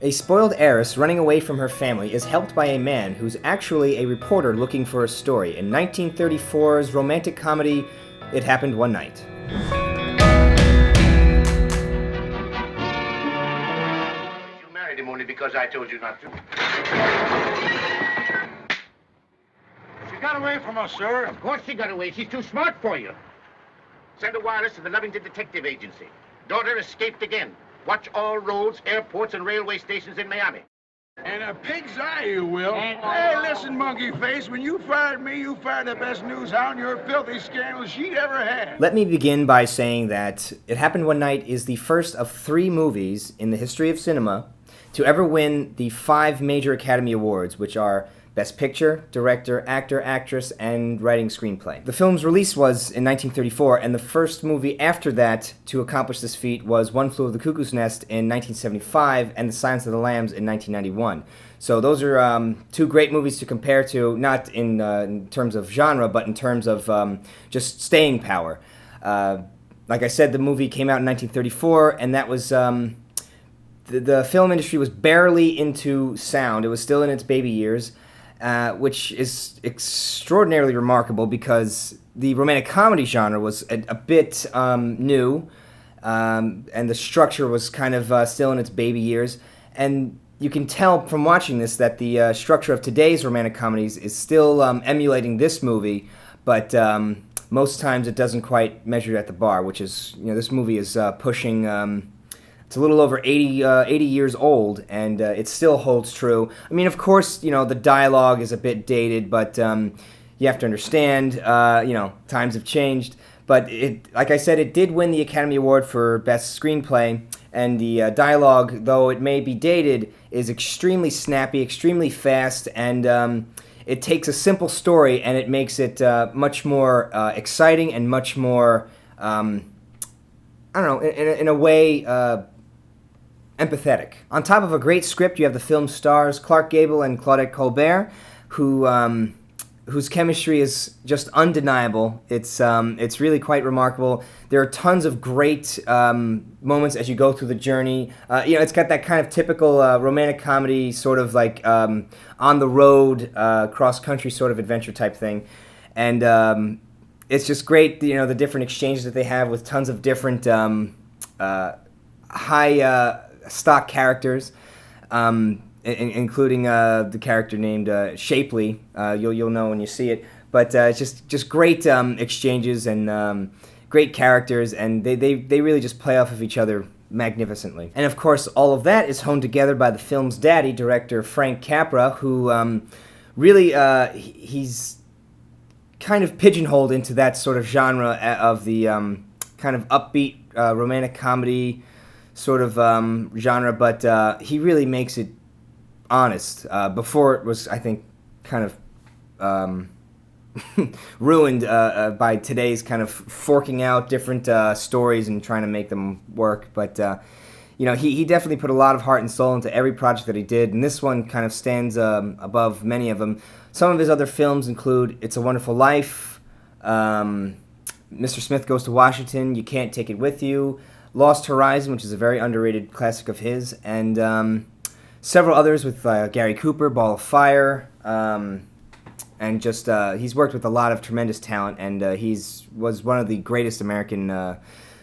A spoiled heiress running away from her family is helped by a man who's actually a reporter looking for a story in 1934's romantic comedy, It Happened One Night. You married him only because I told you not to. She got away from us, sir. Of course she got away. She's too smart for you. Send a wireless to the Lovington Detective Agency. Daughter escaped again. Watch all roads, airports, and railway stations in Miami. And a pig's eye, you will. Hey, listen, monkey face, when you fired me, you fired the best news hound your filthy scandal she'd ever had. Let me begin by saying that It Happened One Night is the first of 3 movies in the history of cinema to ever win the 5 major Academy Awards, which are Best Picture, Director, Actor, Actress, and Writing Screenplay. The film's release was in 1934, and the first movie after that to accomplish this feat was One Flew Over the Cuckoo's Nest in 1975 and The Silence of the Lambs in 1991. So those are 2 great movies to compare to, not in terms of genre, but in terms of just staying power. Like I said, the movie came out in 1934, and that was... the film industry was barely into sound. It was still in its baby years. Which is extraordinarily remarkable because the romantic comedy genre was a bit new, and the structure was kind of still in its baby years. And you can tell from watching this that the structure of today's romantic comedies is still emulating this movie, but most times it doesn't quite measure at the bar, which is, this movie is pushing... It's a little over 80 years old, and it still holds true. I mean, of course, the dialogue is a bit dated, but you have to understand, times have changed. But like I said, it did win the Academy Award for Best Screenplay, and the dialogue, though it may be dated, is extremely snappy, extremely fast, and it takes a simple story and it makes it much more exciting and much more, in a way... empathetic. On top of a great script, you have the film stars Clark Gable and Claudette Colbert, whose chemistry is just undeniable. It's really quite remarkable. There are tons of great moments as you go through the journey. It's got that kind of typical romantic comedy, sort of like on the road, cross-country sort of adventure type thing. And it's just great, the different exchanges that they have with tons of different high... stock characters, including the character named Shapley. You'll know when you see it. But it's just great exchanges and great characters, and they really just play off of each other magnificently. And of course, all of that is honed together by the film's daddy, director Frank Capra, who really he's kind of pigeonholed into that sort of genre of the kind of upbeat romantic comedy sort of genre, but he really makes it honest. Before it was, I think, kind of ruined by today's kind of forking out different stories and trying to make them work. But he definitely put a lot of heart and soul into every project that he did, and this one kind of stands above many of them. Some of his other films include It's a Wonderful Life, Mr. Smith Goes to Washington, You Can't Take It With You, Lost Horizon, which is a very underrated classic of his, and several others with Gary Cooper, Ball of Fire, and just he's worked with a lot of tremendous talent, and was one of the greatest American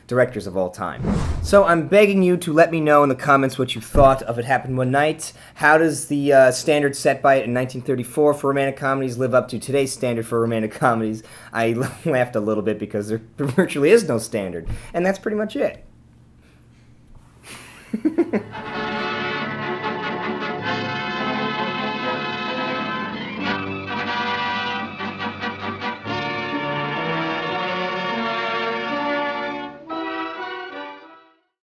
directors of all time. So I'm begging you to let me know in the comments what you thought of It Happened One Night. How does the standard set by it in 1934 for romantic comedies live up to today's standard for romantic comedies? I laughed a little bit because there virtually is no standard, and that's pretty much it.